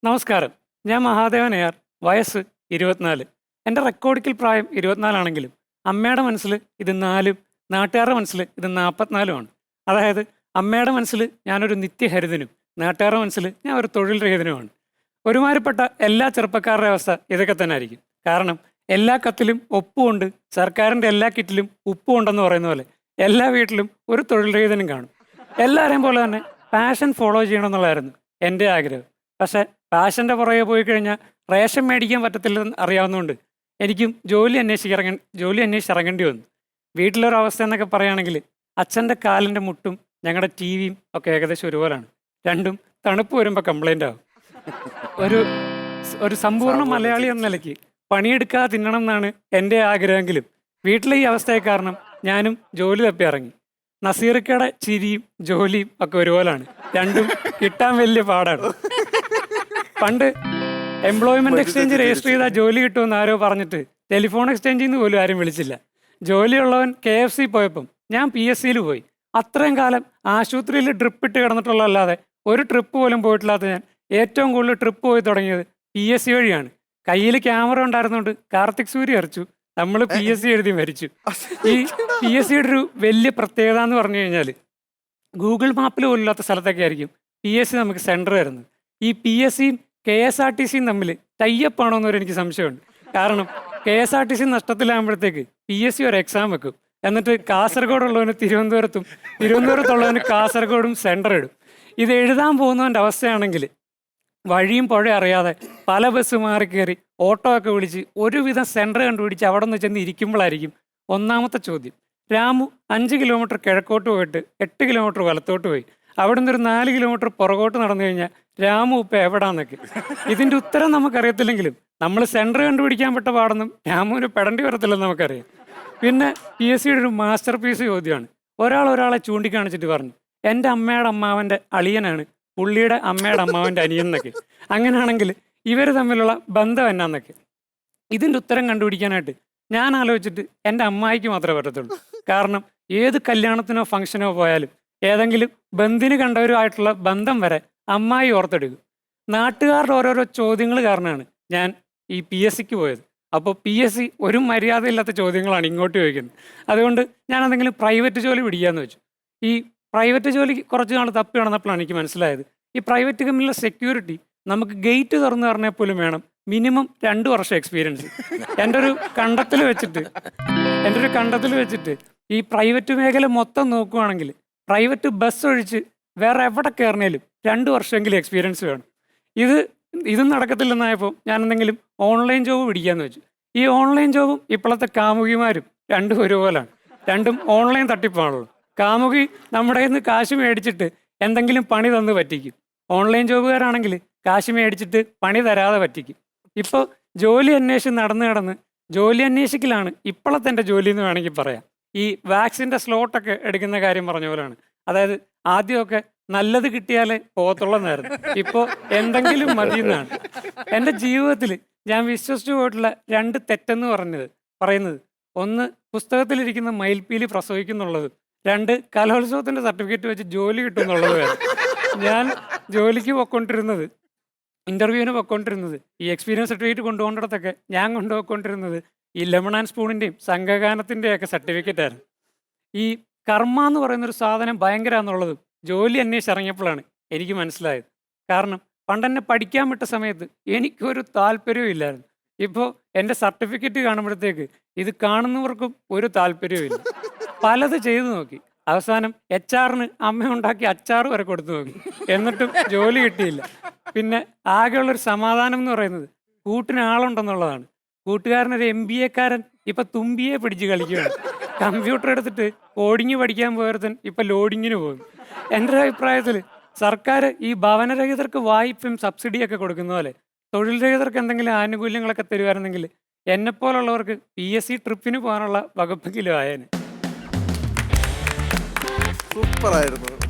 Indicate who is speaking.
Speaker 1: നമസ്കാരം. ഞാൻ മഹാദേവൻ അയ്യർ. വയസ്സ് 24. എൻ്റെ റെക്കോർഡിക്കൽ പ്രായം 24 ആണെങ്കിലും അമ്മയുടെ മനസ്സിൽ ഇത് 4ഉം നാട്ടുകാരുടെ മനസ്സിൽ ഇത് 44 ആണ്. അതായത് അമ്മയുടെ മനസ്സിൽ ഞാനൊരു നിത്യഹരിതനും നാട്ടുകാരുടെ മനസ്സിൽ ഞാൻ ഒരു തൊഴിൽ രഹിതനുമാണ്. ഒരുമാതിരിപ്പെട്ട എല്ലാ ചെറുപ്പക്കാരുടെ അവസ്ഥ ഇതൊക്കെ തന്നെ ആയിരിക്കും. കാരണം എല്ലാ കത്തിലും ഒപ്പുമുണ്ട്, സർക്കാരിൻ്റെ എല്ലാ കിറ്റിലും ഉപ്പുമുണ്ടെന്ന് പറയുന്ന പോലെ എല്ലാ വീട്ടിലും ഒരു തൊഴിൽ രഹിതനും കാണും. എല്ലാവരെയും പോലെ തന്നെ പാഷൻ ഫോളോ ചെയ്യണമെന്നുള്ളതായിരുന്നു എൻ്റെ ആഗ്രഹം. പക്ഷേ പാഷൻ്റെ പുറകെ പോയി കഴിഞ്ഞാൽ റേഷൻ മേടിക്കാൻ പറ്റത്തില്ലെന്ന് അറിയാവുന്നതുകൊണ്ട് എനിക്കും ജോലി അന്വേഷിച്ചിറങ്ങേണ്ടി വന്നു. വീട്ടിലൊരവസ്ഥ എന്നൊക്കെ പറയുകയാണെങ്കിൽ അച്ഛൻ്റെ കാലിൻ്റെ മുട്ടും ഞങ്ങളുടെ ടി വിയും ഒക്കെ ഏകദേശം ഒരുപോലാണ്. രണ്ടും തണുപ്പ് വരുമ്പോൾ കംപ്ലൈൻ്റ് ആവും. ഒരു ഒരു സമ്പൂർണ്ണ മലയാളി എന്ന നിലയ്ക്ക് പണിയെടുക്കാതെ തിന്നണം എന്നാണ് എൻ്റെ ആഗ്രഹമെങ്കിലും വീട്ടിലെ ഈ അവസ്ഥയെ കാരണം ഞാനും ജോലി തപ്പി ഇറങ്ങി. നസീർക്കയുടെ ചിരിയും ജോലിയും ഒക്കെ ഒരുപോലാണ്. രണ്ടും കിട്ടാൻ വലിയ പാടാണ്. പണ്ട് എംപ്ലോയ്മെന്റ് എക്സ്ചേഞ്ച് രജിസ്റ്റർ ചെയ്താൽ ജോലി കിട്ടുമെന്ന് ആരോ പറഞ്ഞിട്ട് ടെലിഫോൺ എക്സ്ചേഞ്ചിൽ നിന്ന് പോലും ആരും വിളിച്ചില്ല. ജോലിയുള്ളവൻ KFC പോയപ്പം ഞാൻ PSCയിൽ പോയി. അത്രയും കാലം ആശുപത്രിയിൽ ട്രിപ്പ് ഇട്ട് കിടന്നിട്ടുള്ളതല്ലാതെ ഒരു ട്രിപ്പ് പോലും പോയിട്ടില്ലാത്ത ഞാൻ ഏറ്റവും കൂടുതൽ ട്രിപ്പ് പോയി തുടങ്ങിയത് PSC വഴിയാണ്. കയ്യിൽ ക്യാമറ ഉണ്ടായിരുന്നുകൊണ്ട് കാർത്തിക് സൂര്യ അരച്ചു, നമ്മൾ PSC എഴുതി മരിച്ചു. ഈ PSCയുടെ ഒരു വലിയ പ്രത്യേകത എന്ന് പറഞ്ഞു കഴിഞ്ഞാൽ ഗൂഗിൾ മാപ്പിൽ പോലും ഇല്ലാത്ത സ്ഥലത്തൊക്കെ ആയിരിക്കും PSC നമുക്ക് സെൻറ്റർ വരുന്നത്. ഈ PSCയും KSRTC തമ്മിൽ ടൈപ്പ് ആണോ എന്നൊരു എനിക്ക് സംശയമുണ്ട്. കാരണം KSRTC നഷ്ടത്തിലാകുമ്പോഴത്തേക്ക് PSC ഒരു എക്സാം വെക്കും, എന്നിട്ട് കാസർഗോഡുള്ളവന് തിരുവനന്തപുരത്തുള്ളവന് കാസർഗോഡും സെൻറ്റർ ഇടും. ഇത് എഴുതാൻ പോകുന്നവൻ്റെ അവസ്ഥയാണെങ്കിൽ വഴിയും പുഴ അറിയാതെ പല ബസ് മാറി കയറി ഓട്ടോ ഒക്കെ വിളിച്ച് ഒരുവിധം സെൻറ്റർ കണ്ടുപിടിച്ച് അവിടെ നിന്ന് ചെന്ന് ഇരിക്കുമ്പോഴായിരിക്കും ഒന്നാമത്തെ ചോദ്യം. രാമു 5 കിലോമീറ്റർ കിഴക്കോട്ട് പോയിട്ട് 8 കിലോമീറ്റർ വലത്തോട്ട് പോയി. അവിടെ നിന്ന് ഒരു 4 കിലോമീറ്റർ പുറകോട്ട് നടന്നു കഴിഞ്ഞാൽ രാമു ഇപ്പം എവിടാന്നൊക്കെ. ഇതിൻ്റെ ഉത്തരം നമുക്കറിയത്തില്ലെങ്കിലും നമ്മൾ സെൻറ്റർ കണ്ടുപിടിക്കാൻ പെട്ട പാടൊന്നും രാമുവിന് പെടേണ്ടി വരത്തില്ലെന്ന് നമുക്കറിയാം. പിന്നെ PSCയുടെ ഒരു മാസ്റ്റർ പീസ് ചോദ്യമാണ്. ഒരാളെ ചൂണ്ടിക്കാണിച്ചിട്ട് പറഞ്ഞു, എൻ്റെ അമ്മയുടെ അമ്മാവൻ്റെ അളിയനാണ് പുള്ളിയുടെ അമ്മയുടെ അമ്മാവൻ്റെ അനിയൻ എന്നൊക്കെ. അങ്ങനെയാണെങ്കിൽ ഇവർ തമ്മിലുള്ള ബന്ധം എന്നാന്നൊക്കെ. ഇതിൻ്റെ ഉത്തരം കണ്ടുപിടിക്കാനായിട്ട് ഞാൻ ആലോചിച്ചിട്ട് എൻ്റെ അമ്മായിക്ക് മാത്രമേ പറ്റത്തുള്ളൂ. കാരണം ഏത് കല്യാണത്തിനോ ഫംഗ്ഷനോ പോയാലും ഏതെങ്കിലും ബന്ധിന് കണ്ടവരുമായിട്ടുള്ള ബന്ധം വരെ അമ്മായി ഓർത്തെടുക്കും. നാട്ടുകാരുടെ ഓരോരോ ചോദ്യങ്ങൾ കാരണമാണ് ഞാൻ ഈ PSCക്ക് പോയത്. അപ്പോൾ PSC ഒരു മര്യാദയില്ലാത്ത ചോദ്യങ്ങളാണ് ഇങ്ങോട്ട് ചോദിക്കുന്നത്. അതുകൊണ്ട് ഞാൻ എന്തെങ്കിലും പ്രൈവറ്റ് ജോലി പിടിക്കാമെന്ന് വെച്ചു. ഈ പ്രൈവറ്റ് ജോലി കുറച്ച് നാൾ തപ്പി നടന്നപ്പോഴാണ് എനിക്ക് മനസ്സിലായത് ഈ പ്രൈവറ്റ് കമ്പനിയിലെ സെക്യൂരിറ്റി നമുക്ക് ഗേറ്റ് തുറന്നു പറഞ്ഞാൽ പോലും വേണം മിനിമം 2 വർഷം എക്സ്പീരിയൻസ്. എൻ്റെ ഒരു കണ്ടത്തിൽ വെച്ചിട്ട് ഈ പ്രൈവറ്റ് മേഖല മൊത്തം നോക്കുകയാണെങ്കിൽ പ്രൈവറ്റ് ബസ് ഒഴിച്ച് വേറെ എവിടെ കയറണേലും 2 വർഷമെങ്കിലും എക്സ്പീരിയൻസ് വേണം. ഇതും നടക്കത്തില്ലെന്നായപ്പോൾ ഞാൻ എന്തെങ്കിലും ഓൺലൈൻ ജോബ് പിടിക്കാമെന്ന് വെച്ചു. ഈ ഓൺലൈൻ ജോബും ഇപ്പോഴത്തെ കാമുകിമാരും രണ്ടും ഒരുപോലാണ്. രണ്ടും ഓൺലൈൻ തട്ടിപ്പാണല്ലോ. കാമുകി നമ്മുടെ കയ്യിൽ നിന്ന് കാശ് മേടിച്ചിട്ട് എന്തെങ്കിലും പണി തന്ന് പറ്റിക്കും. ഓൺലൈൻ ജോബുകാരാണെങ്കിൽ കാശ് മേടിച്ചിട്ട് പണി തരാതെ പറ്റിക്കും. ഇപ്പോൾ ജോലി അന്വേഷിച്ച് നടന്ന് ജോലി അന്വേഷിക്കലാണ് ഇപ്പോഴത്തെ എൻ്റെ ജോലി എന്ന് വേണമെങ്കിൽ പറയാം. ഈ വാക്സിൻ്റെ സ്ലോട്ടൊക്കെ എടുക്കുന്ന കാര്യം പറഞ്ഞ പോലെയാണ്. അതായത് ആദ്യമൊക്കെ നല്ലത് കിട്ടിയാലേ പോകത്തുള്ളെന്നായിരുന്നു, ഇപ്പോൾ എന്തെങ്കിലും മതി എന്നാണ്. എൻ്റെ ജീവിതത്തിൽ ഞാൻ വിശ്വസിച്ചു പോയിട്ടുള്ള 2 തെറ്റെന്ന് പറയുന്നത് 1 പുസ്തകത്തിലിരിക്കുന്ന മയിൽപ്പീലി പ്രസവിക്കുന്നുള്ളതും 2 കലോത്സവത്തിൻ്റെ സർട്ടിഫിക്കറ്റ് വെച്ച് ജോലി കിട്ടുമെന്നുള്ളതുമാണ്. ഞാൻ ജോലിക്ക് പോയിക്കൊണ്ടിരുന്നത് ഇൻ്റർവ്യൂവിന് പോയിക്കൊണ്ടിരുന്നത് ഈ എക്സ്പീരിയൻസ് സർട്ടിഫിക്കറ്റ് കൊണ്ടുപോകേണ്ടിടത്തൊക്കെ ഞാൻ കൊണ്ടുപോയിക്കൊണ്ടിരുന്നത് ഈ ലെമൺ ആൻഡ് സ്പൂണിൻ്റെയും സംഘഗാനത്തിൻ്റെയൊക്കെ സർട്ടിഫിക്കറ്റായിരുന്നു. ഈ കർമ്മ എന്ന് പറയുന്നൊരു സാധനം ഭയങ്കരമാണെന്നുള്ളതും ജോലി അന്വേഷിച്ചിറങ്ങിയപ്പോഴാണ് എനിക്ക് മനസ്സിലായത്. കാരണം പണ്ടെന്നെ പഠിക്കാൻ വിട്ട സമയത്ത് എനിക്കൊരു താല്പര്യവും ഇല്ലായിരുന്നു. ഇപ്പോൾ എൻ്റെ സർട്ടിഫിക്കറ്റ് കാണുമ്പോഴത്തേക്ക് ഇത് കാണുന്നവർക്കും ഒരു താല്പര്യവും ഇല്ല. പലത് ചെയ്തു നോക്കി, അവസാനം HR-ന് അമ്മ ഉണ്ടാക്കി അച്ചാർ വരെ കൊടുത്തു നോക്കി, എന്നിട്ടും ജോലി കിട്ടിയില്ല. പിന്നെ ആകെയുള്ളൊരു സമാധാനം എന്ന് പറയുന്നത് കൂട്ടിന് ആളുണ്ടെന്നുള്ളതാണ്. കൂട്ടുകാരനൊരു MBA-കാരൻ ഇപ്പം തുമ്പിയെ പിടിച്ച് കളിക്കുകയാണ്. കമ്പ്യൂട്ടർ എടുത്തിട്ട് കോഡിങ് പഠിക്കാൻ പോയവരുത്തൻ ഇപ്പം ലോഡിങ്ങിന് പോകും. എൻ്റെ അഭിപ്രായത്തിൽ സർക്കാർ ഈ ഭവനരഹിതർക്ക് വായ്പയും സബ്സിഡിയൊക്കെ കൊടുക്കുന്ന പോലെ തൊഴിൽ രഹിതർക്ക് എന്തെങ്കിലും ആനുകൂല്യങ്ങളൊക്കെ തരുമായിരുന്നെങ്കിൽ എന്നെപ്പോലുള്ളവർക്ക് PSC ട്രിപ്പിന് പോകാനുള്ള വകുപ്പെങ്കിലും ആയേനെ.
Speaker 2: സൂപ്പറായിരുന്നു.